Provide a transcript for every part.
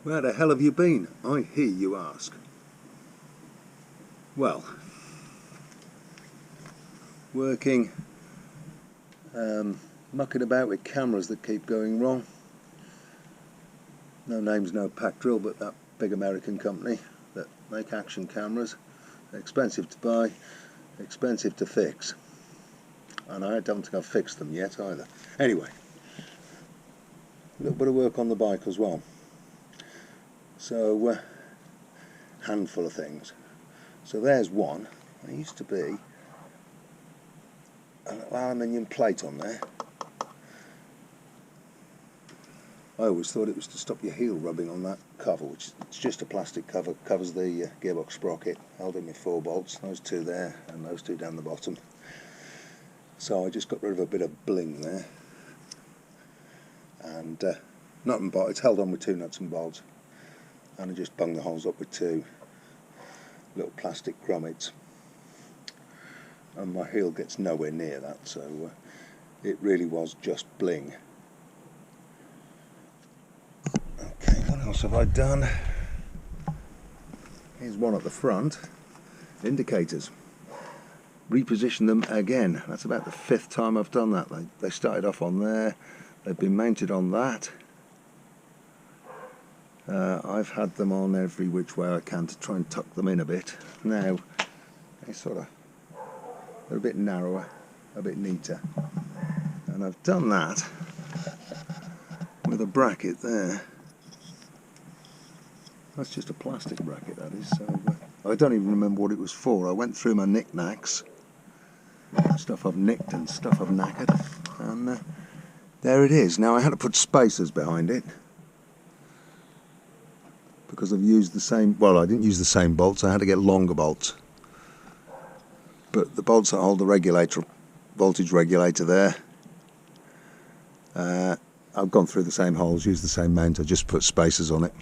Where the hell have you been, I hear you ask? Well, working, mucking about with cameras that keep going wrong. No names, no pack drill, but that big American company that make action cameras. They're expensive to buy, expensive to fix. And I don't think I've fixed them yet either. Anyway, a little bit of work on the bike as well. So, handful of things. So there's one. There used to be an aluminium plate on there. I always thought it was to stop your heel rubbing on that cover, which it's just a plastic cover, covers the gearbox sprocket, held in with 4 bolts, those 2 there and those 2 down the bottom. So I just got rid of a bit of bling there, and nut and bolt, it's held on with 2 nuts and bolts, and I just bung the holes up with 2 little plastic grommets, and my heel gets nowhere near that, so it really was just bling. Okay, what else have I done? Here's one at the front, indicators. Reposition them again. That's about the 5th time I've done that. They started off on there, they've been mounted on that. I've had them on every which way I can to try and tuck them in a bit. Now they're a bit narrower, a bit neater, and I've done that with a bracket there. That's just a plastic bracket, that is. So I don't even remember what it was for. I went through my knickknacks, stuff I've nicked and stuff I've knackered, and there it is. Now I had to put spacers behind it because I've used the same, well, I didn't use the same bolts, I had to get longer bolts. But the bolts that hold the regulator, voltage regulator there, I've gone through the same holes, used the same mount, I just put spacers on it.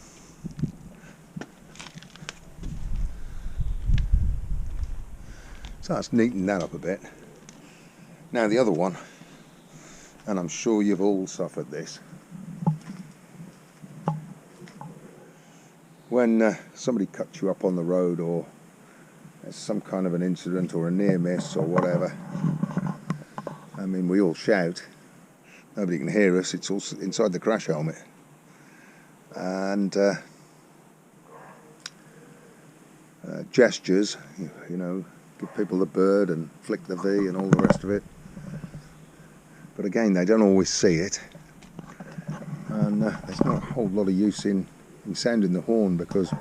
So that's neatened that up a bit. Now the other one, and I'm sure you've all suffered this, when somebody cuts you up on the road, or there's some kind of an incident or a near miss or whatever, I mean, we all shout, nobody can hear us, it's all inside the crash helmet, and gestures, you know, give people the bird and flick the V and all the rest of it, but again, they don't always see it, and there's not a whole lot of use in sounding the horn, because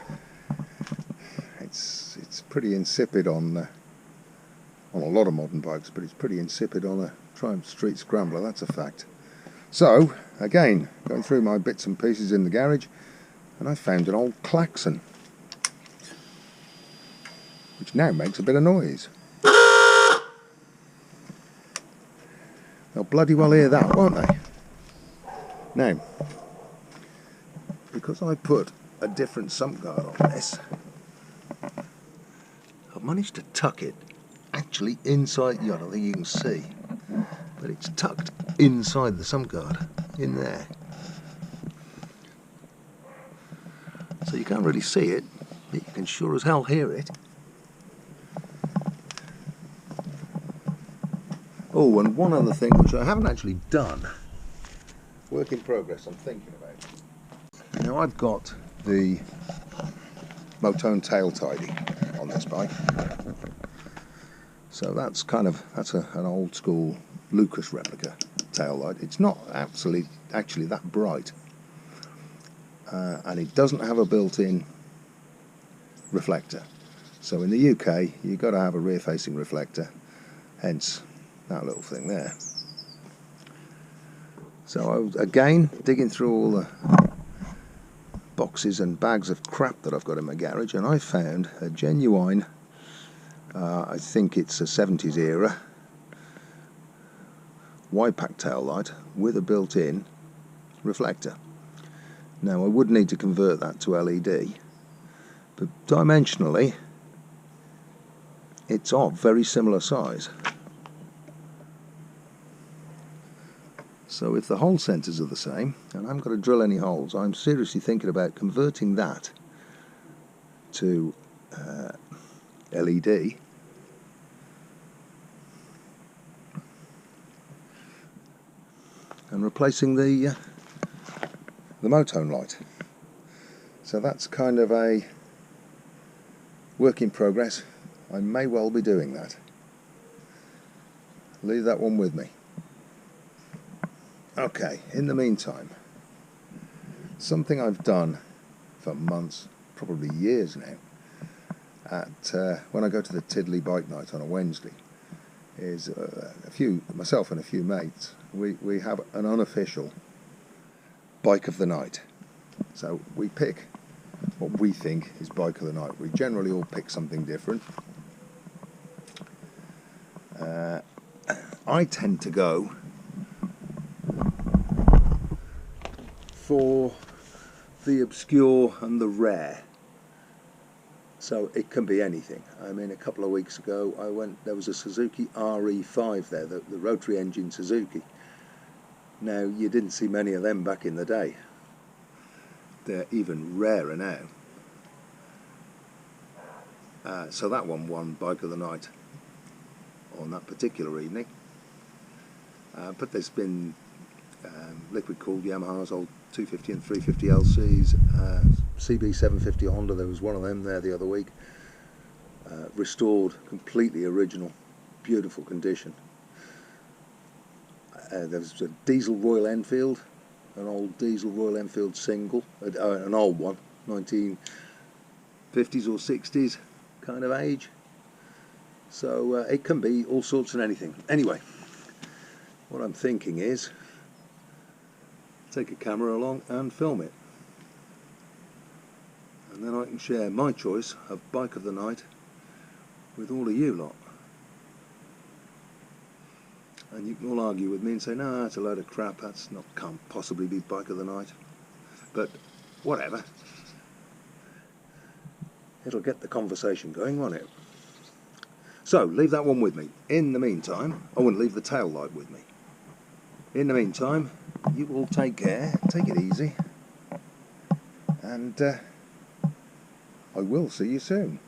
it's pretty insipid on a lot of modern bikes, but it's pretty insipid on a Triumph Street Scrambler, that's a fact. So again, going through my bits and pieces in the garage, and I found an old klaxon, which now makes a bit of noise. They'll bloody well hear that, won't they? Now, because I put a different sump guard on this, I've managed to tuck it actually inside, I don't think you can see, but it's tucked inside the sump guard, in there. So you can't really see it, but you can sure as hell hear it. Oh, and one other thing which I haven't actually done, work in progress, I'm thinking about. Now I've got the Motone tail tidy on this bike, so that's an old school Lucas replica tail light. It's not actually that bright, and it doesn't have a built-in reflector. So in the UK you've got to have a rear-facing reflector, hence that little thing there. So I was again digging through all the boxes and bags of crap that I've got in my garage, and I found a genuine, I think it's a 70s era Y-pack tail light with a built-in reflector. Now I would need to convert that to LED, but dimensionally it's of very similar size. So if the hole centres are the same, and I haven't got to drill any holes, I'm seriously thinking about converting that to LED and replacing the motone light. So that's kind of a work in progress. I may well be doing that. Leave that one with me. Okay, in the meantime, something I've done for months, probably years now, when I go to the Tiddly bike night on a Wednesday, is myself and a few mates, we have an unofficial bike of the night. So we pick what we think is bike of the night. We generally all pick something different. I tend to go for the obscure and the rare. So it can be anything. I mean, a couple of weeks ago there was a Suzuki RE5 there, the rotary engine Suzuki. Now, you didn't see many of them back in the day. They're even rarer now. So that one won Bike of the Night on that particular evening. But there's been liquid cooled Yamaha's old 250 and 350 LCs, CB750 Honda, there was one of them there the other week, restored, completely original, beautiful condition. There was a diesel Royal Enfield, an old diesel Royal Enfield single, an old one, 1950s or 60s kind of age. So it can be all sorts and anything. Anyway, what I'm thinking is take a camera along and film it, and then I can share my choice of bike of the night with all of you lot, and you can all argue with me and say, no, that's a load of crap, can't possibly be bike of the night, but whatever, it'll get the conversation going, won't it? So leave that one with me. In the meantime, I wouldn't leave the tail light with me. In the meantime, you all take care, take it easy, and I will see you soon.